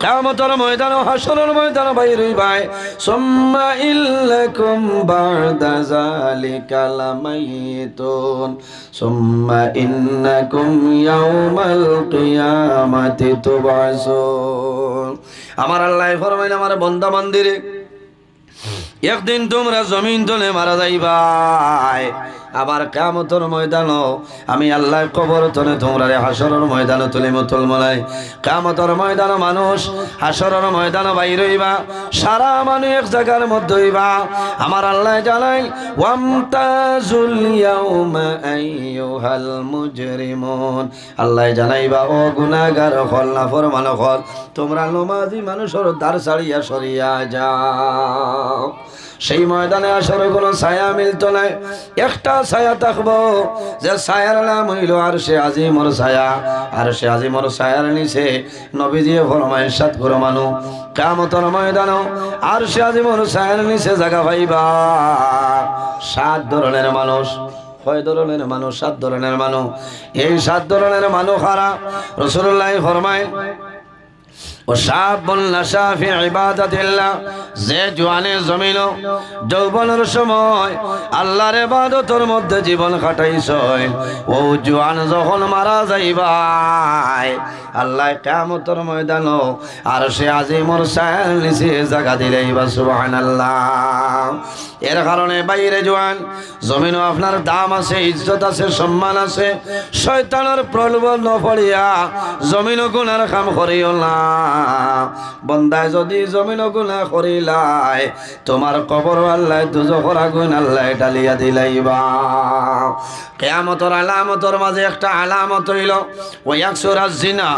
কিয়ামতের ময়দান হাসরের ময়দান বাইরে হইবাই। সুম্মা ইল্লাকুম বা'দা যালিকা লামাইতুন সুম্মা ইন্নাকুম ইয়াউমাল কিয়ামাতি তুবআসুন। আমার আল্লাহ ফরমাইল আমার বান্দা বান্দিরে একদিন তোমরা জমিন তলে মারা যাইবাই, আবার কিয়ামতের ময়দানও আমি আল্লাহ কবর তলে তোমরা হাসরের ময়দানে তুলে মুসলমানাই। কিয়ামতের ময়দানে মানুষ হাসরের ময়দানে বাইর হইবা, সারা মানুষ এক জায়গার মধ্যে হইবা। আমার আল্লাহ জানাই ওয়ামতাজুল ইয়াউমা আইয়ুহাল মুজরিমুন, আল্লাহ জানাইবা ও গুনাহগার হল নাফরমান হল তোমরা নমাজি মানুষের দ্বার ছাড়িয়া সরিয়া যাও। সেই ময়দানে আসলে কোনো ছায়া মিলত নাই, একটা ছায়া থাকবো যে ছায়ার নাম হইল আরশে আজিমর ছায়া। আরশে আজিমর ছায়ার নিচে নবীজি ফরমায় সাত গুরু মানু কিয়ামতের ময়দানে আরশে আজিমর ছায়ার নিচে জায়গা পাইবা সাত ধরনের মানুষ। কয় ধরনের মানুষ? সাত ধরনের মানুষ। এই সাত ধরনের মানুষ কারা? রাসূলুল্লাহ ফরমায় ও শাবুন নাশা ফি ইবাদাতিল্লাহ, যে জওয়ানে জমিন যৌবনের সময় আল্লাহর ইবাদতের মধ্যে জীবন কাটাইছে ও জওয়ান যখন মারা যাইবাই আল্লাহ কিয়ামতের ময়দানে আরশে আজিমর ছায়ার নিচে জায়গা দিলেইবা। সুবহানাল্লাহ। এর কারণে বাইরে জওয়ান জমিনও আপনার দাম আছে, ইজ্জত আছে, সম্মান আছে। শয়তানের প্রলোভন ন পড়িয়া জমিন গুনার কাম করিও না। বন্দায় যদি জমিন গুনাহ করিলাই তোমার কবর আল্লাহ দুজখের আগুন আল্লাহ ডালিয়া দিলাইবা। কিয়ামতের আলামতের মাঝে একটা আলামত হইল ওয়াকসুরা জিনা,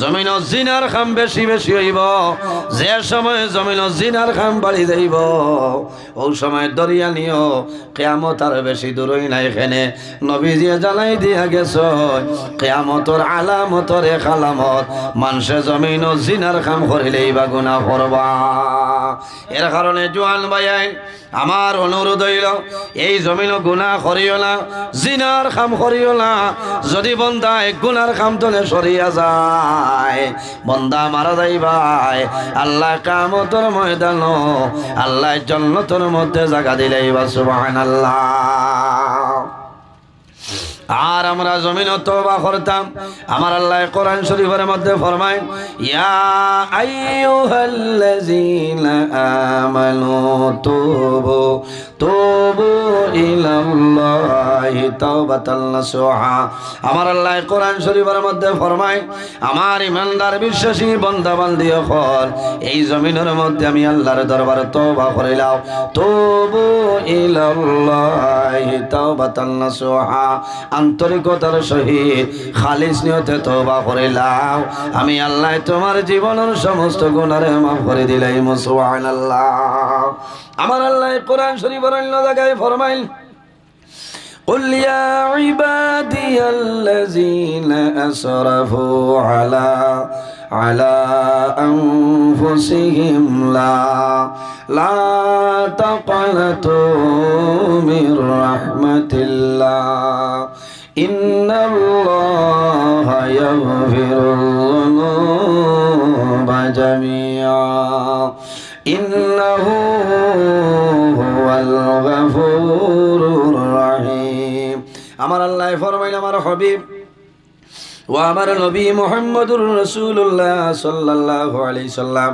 জমিন জিনার কাম বেশি বেশি হইব। যে সময় জমিন জিনার কাম বাড়ি যাইব ওই সময় দরিয়া নিও কিয়ামত আর বেশি দূরই নাই। এখানে নবীজি জানাই দিয়া গেছে কিয়ামতের আলামতের এক আলামত মানুষে জমিন জিনার কাম করিলেই বা গুনাহ করবা। এর কারণে জোয়ান ভাই আমার অনুরোধ হইল এই জমিন গুনাহ করিও না, জিনার কাম করিও না। যদি বন্দা এক গুনার কাম তলে সরিয়া যায় বন্দা মারা যাইবাই আল্লাহ কিয়ামতের ময়দান আল্লাহ জান্নাতের মধ্যে জায়গা দিলেইবা। সুবহানাল্লাহ। আর আমরা জমিন তওবা করতাম। আমার আল্লাহ কোরআন শরীফের মধ্যে ফরমায় ইয়া আইয়ুহাল্লাযীনা আমানু তুবু ইলাল্লাহ ইলাল্লাহি তাওবাতান নাসুহা। আমার আল্লাহ কোরআন শরীফের মধ্যে ফরমায়, আমার ইমানদার বিশ্বাসী বান্দা বান্দি হল এই জমিনের মধ্যে আমি আল্লাহর দরবারে তওবা করিলাম। তুবু ইলাল্লাহি তাওবাতান নাসুহা, আন্তরিকতার সহিত খালিস নিয়তে তওবা করিলাম, আমি আল্লাহ তোমার জীবনের সমস্ত গুনাহ মাফ করে দিলাম। সুবহানাল্লাহ। আমার আল্লাহ কোরআন শরীফের অন্য জায়গায় ফরমাইল, قل يا عبادي الذين أسرفوا على أنفسهم لا تقنطوا من رحمة الله إن الله يغفر الذنوب جميعا إنه هو الغفور الرحيم। আমার আল্লাহ ফরমাইল, আমার হাবিব ও আমার নবী মুহাম্মদুর রাসূলুল্লাহ সাল্লাল্লাহু আলাইহি সাল্লাম,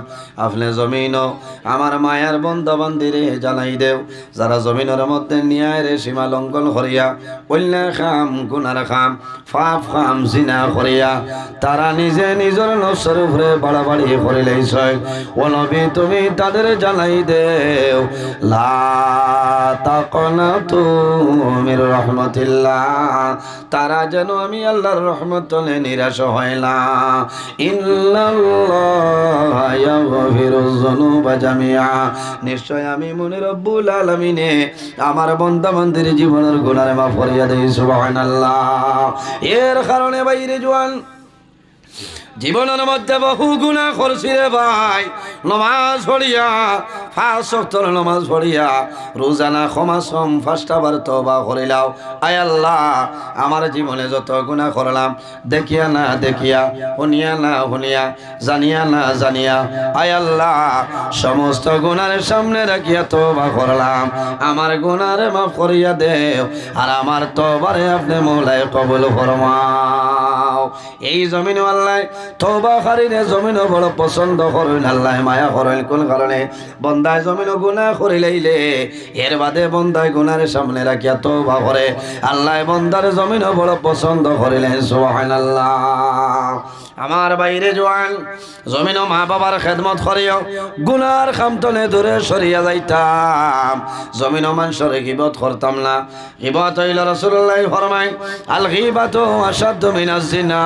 আপনি জমিনও আমার মায়ার বান্দা বান্দিরে জানাই দেও, যারা জমিনের মধ্যে ন্যায়ের সীমা লঙ্ঘন করিয়া অন্যায় খাম, গুনার খাম, পাপ খাম, জিনা করিয়া তারা নিজে নিজের নফসের উপরে বাড়াবাড়ি করে লাইছে। ও নবী তুমি তাদের জানাই দেও, লা তাকনাতু মির রাহমাতিল্লাহ, তারা যেন আমি আল্লাহর রহমত নিরাশ হয় না। ইন্নাল্লাহা ইয়াগফিরুয যুনুবা জামিআ, নিশ্চয় আমি মনে রব্বুল আলামিনে আমার বান্দা বান্দির জীবনের গুনাহ মাফ করিয়া দেই। সুবহানাল্লাহ। এর কারণে বাইরে জওয়ান জীবনের মধ্যে বহু গুনাহ করছি রে ভাই, নমাজ পড়িয়া, 5 ওয়াক্তের নমাজ পড়িয়া, রোজানা কমাসম 5টা বার তওবা করিলাম। আয় আল্লাহ, আমার জীবনে যত গুনাহ করলাম, দেখিয়া না দেখিয়া, শুনিয়া না শুনিয়া, জানিয়া না জানিয়া, আয় আল্লাহ সমস্ত গুনাহের সামনে রাখিয়া তওবা করলাম, আমার গুনাহ মাফ করিয়া দেও, আর আমার তওবারে আপনি মওলাই কবুল ফরমাও। এই জমিন আল্লাহ তওবাকারীরে জমিন বড় পছন্দ করেন, আল্লাহ মায়া করেন। কোন কারণে? বন্দায় জমিন গুনাহ করিলাইলে এর বাদে বন্দায় গুনাহের সামনে রাখিয়া তওবা করে, আল্লাহ বন্দার জমিন বড় পছন্দ করিলেন। সুবহানাল্লাহ। আমার বাইরে জওয়ান জমিন মা বাবার খেদমত করিও, গুনার খামতনে দূরে সরিয়া যাইতাম, জমিন মানুষের গীবত করতাম না। গীবত হইল রাসূলুল্লাহ ফরমায়, আল গীবাতু আশাদ্দু মিনাজ জিনা,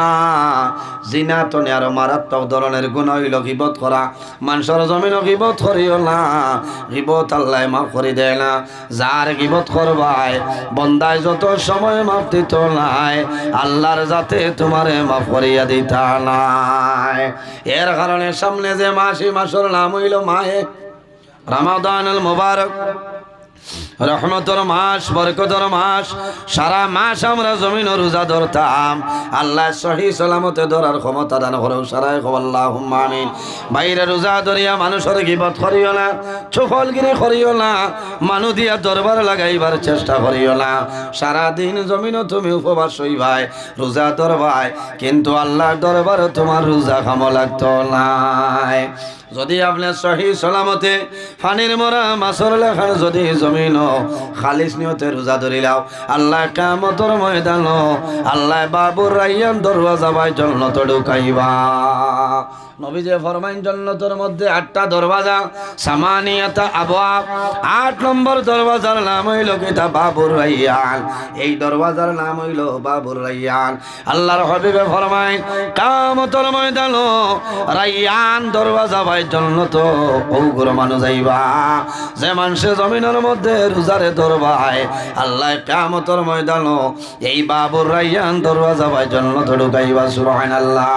জিনা তো আরো মারাত্মক ধরনের গুনাহ হইল গীবত করা। মানুষের জমিন গীবত করিও না, গীবত আল্লাহ মাফ করে দেয় না। যার গীবত করবাই বন্দায় যত সময় মাফ দিত নাই, আল্লাহর যাতে তোমারে মাফ করিয়া দিতা নাই। এর কারণে সামনে যে মাস, এই মাসের নাম হইল মাহে রমাদানুল মুবারক, রহমতের মাস, বরকতের মাস। সারা মাস আমরা জমিন রোজা ধরতাম, আল্লাহ সহি সালামতে ধরার ক্ষমতা দান করো। সারাই আল্লাহুম্মা আমিন। বাইরে রোজা ধরিয়া মানুষের গীবত করিও না, চুগলগিরি করিও না, মানুষ দিয়া দরবার লাগাইবার চেষ্টা করিও না। সারাদিন জমিন তুমি উপবাস হইবাই, রোজা ধরবাই, কিন্তু আল্লাহর দরবারে তোমার রোজা খামো লাগতো নাই। যদি আপনি সহি সালামতে ফানির মরা মাছর লেখার যদি জমিন খালিস নিয়তে রোজা ধরিলাও, আল্লাহ কিয়ামতের ময়দান আল্লাহ বাবুর রায়্যান দরওয়াজা বাই জান্নাত ঢুকাইবা। নবী যে ফরমাইন জান্নাতের মধ্যে 8টা দরওয়াজা, সামানিয়াতা আবওয়াব, 8 নম্বর দরওয়াজার নাম হইল কিতা বাবুর রায়্যান। এই দরওয়াজার নাম হইল বাবুর রায়্যান। আল্লাহর হাবিবে ফরমায়, কিয়ামতের ময়দান রায়্যান দরওয়াজা বাই জান্নাত ওগুর মানুষ যাইবা, যে মানুষে জমিনের মধ্যে রোজারে ধরবাই, আল্লাহ কিয়ামতের ময়দান এই বাবুর রায়্যান দরওয়াজা বাই জান্নাত ঢুকাইবা। সুবহানাল্লাহ।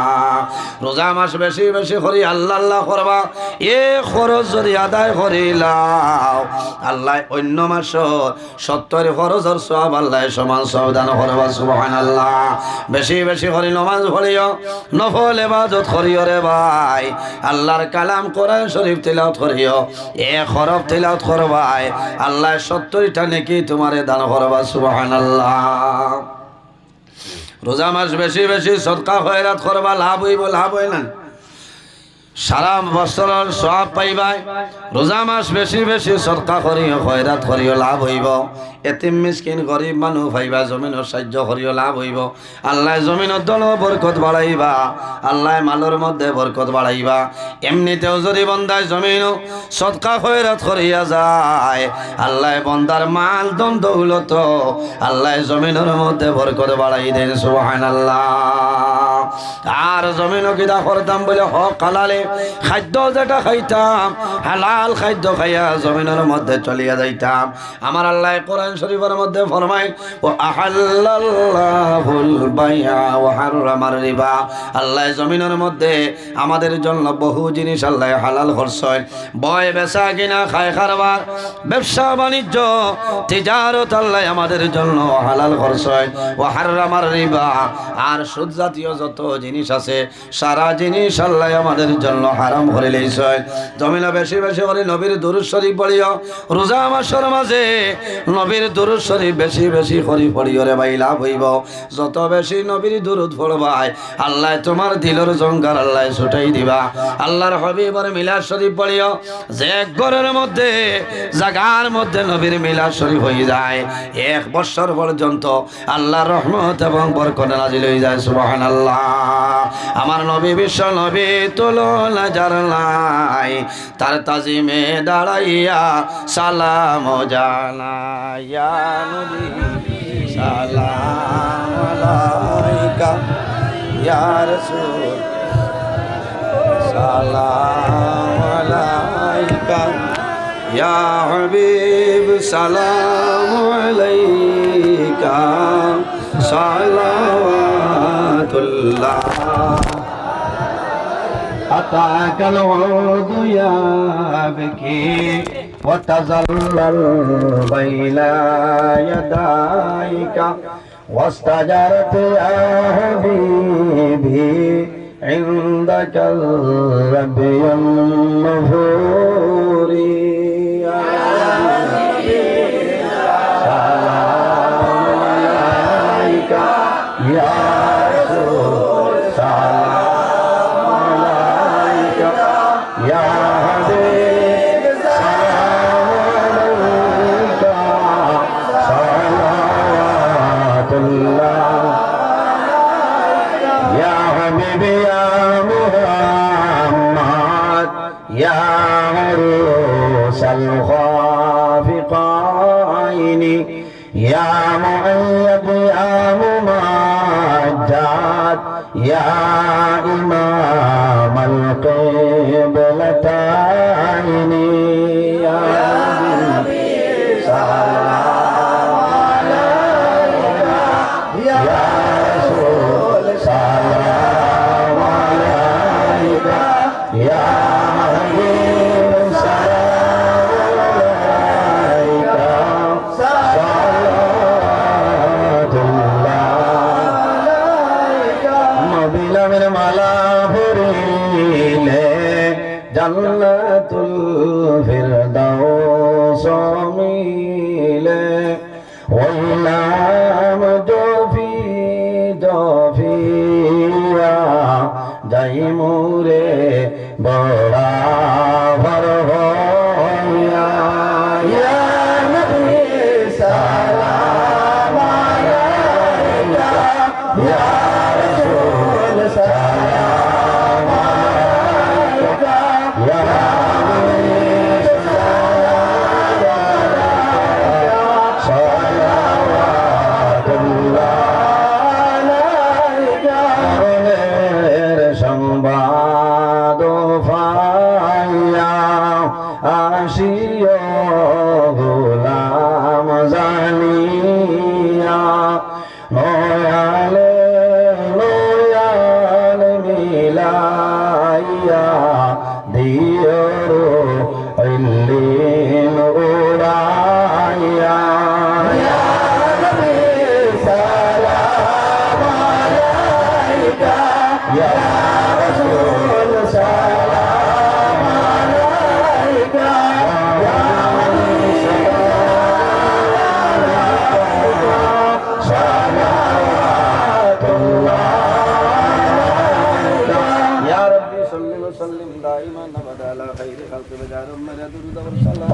রোজা মাস বেশি বেশি করি আল্লাহ আল্লাহ করবা, এ খরচ যদি আদায় করিলাও, আল্লাহ অন্য মাস 70 খরচের সওয়াব আল্লাহ সমান সওয়াব দান করবা। সুবহানাল্লাহ। বেশি বেশি করি নামাজ পড়িও, নফল ইবাদত করিও রে ভাই, আল্লাহর কালাম কোরআন শরীফ তিলাওয়াত করিও, এক হরফ তিলাওয়াত করবাই, আল্লাহ 70টা নেকি তোমারে দান করবা। সুবহানাল্লাহ। রোজা মাস বেশি বেশি সদকা খয়রাত করবা, লাভ হইব, লাভ হয় না? সারা বছরের সওয়াব পাইবাই রোজা মাস বেশি বেশি সদকা করিও খয়রাত করিও লাভ হইব এতিম মিসকিন গরিব মানুষ পাইবা জমিনের সাহায্য করিও লাভ হইব আল্লাহ জমিনের দল বরকত বাড়াইবা আল্লাহ মালের মধ্যে বরকত বাড়াইবা এমনিতেও যদি বন্দায় জমিনও সদকা খয়রাত করিয়া যায় আল্লাহ বন্দার মাল দন দৌলত আল্লাহ জমিনের মধ্যে বরকত বাড়াই দেন সুবহানাল্লাহ আর জমিনও কিনা করতাম বলে হক হালালে খাদ্য যেটা খাইতাম হালাল খাদ্য খাইয়া জমিনের মধ্যে চলিয়া যাইতাম আমার আল্লাহ কোরআন শরীফের মধ্যে ফরমায় ও আহাল্লাল্লাহুল বাইআ ওয়া হারামার রিবা আল্লাহ জমিনের মধ্যে আমাদের জন্য বহু জিনিস আল্লাহ হালাল করছেন বয় বেচা কিনা খায় খারবার ব্যবসা বাণিজ্য তিজারত আল্লাহ আমাদের জন্য হালাল করছেন ওয়া হারামার রিবা আর সুদ জাতীয় যত জিনিস আছে সারা জিনিস আল্লাহ আমাদের জন্য হারাম করে লইছেন জমিনে বেশি বেশি করে নবীর দুরূদ শরীফ পড়িও রোজা মাসের মাঝে নবীর দুরূদ শরীফ বেশি বেশি করে পড়িও রে ভাই লাভ হইব যত বেশি নবীর দুরূদ পড়বাই আল্লাহ তোমার দিলের জঙ্গার আল্লাহ ছুটাই দিবা আল্লাহর হাবিবের মিলাদ শরীফ পড়িও যে ঘরের মধ্যে জায়গার মধ্যে নবীর মিলাদ শরীফ হয়ে যায় 1 বছর পর্যন্ত আল্লাহর রহমত এবং বরকত নাজিল হয়ে যায় সুবহানাল্লাহ আমার নবী বিশ্ব নবী তুলনা যার নাই তার তাজিমে দাঁড়াইয়া সালাম জানাই ইয়া নবী সালাম আলাইকা ইয়া রাসূল সালাম আলাইকা ইয়া হাবিব সালাম আলাইকা সালাওয়াতুল্লাহ أتاك العود يبكي وتظلل بين يديك واستجرت يا حبيبي عندك الربي النفور يا سلام عليك يا رسول سلام عليك يا حبيب سلام عليك صلوات الله يا حبيبي يا محمد يا عروس الخافقين يا مؤيد يا ممجد يا إمام القبلتين يا حبيبي سلام عليك يا رسول سلام عليك يا حبيب سلام عليك صلوات الله নবীলামের মালা পরিলে জান্নাতুল ফিরদাউস মিলে ওই নাম জপি জপিয়া যাই মোরে বড়া ভর হইয়া ইয়া নবী সালাম আলাইকা ইয়া রাসূল সালাম আলাইকা ইয়া হাবিব সালাম আলাইকা সালাওয়াতুল্লাহ আলাইকা মনের সংবাদ পাইয়া আসিও গোলাম জানিয়া নয়ালে নয়াল মিলাইয়া দিও ইল্লিন উড়াইয়া ইয়া নবী সালাম আলাইকা ইয়া রাসূল সালাম আলাইকা ইয়া হাবিব সালাম আলাইকা সালাওয়াতুল্লাহ আলাইকা ইয়া রাব্বি সাল্লি ওয়া সাল্লিম রহমান দুরুদ আবার সালাম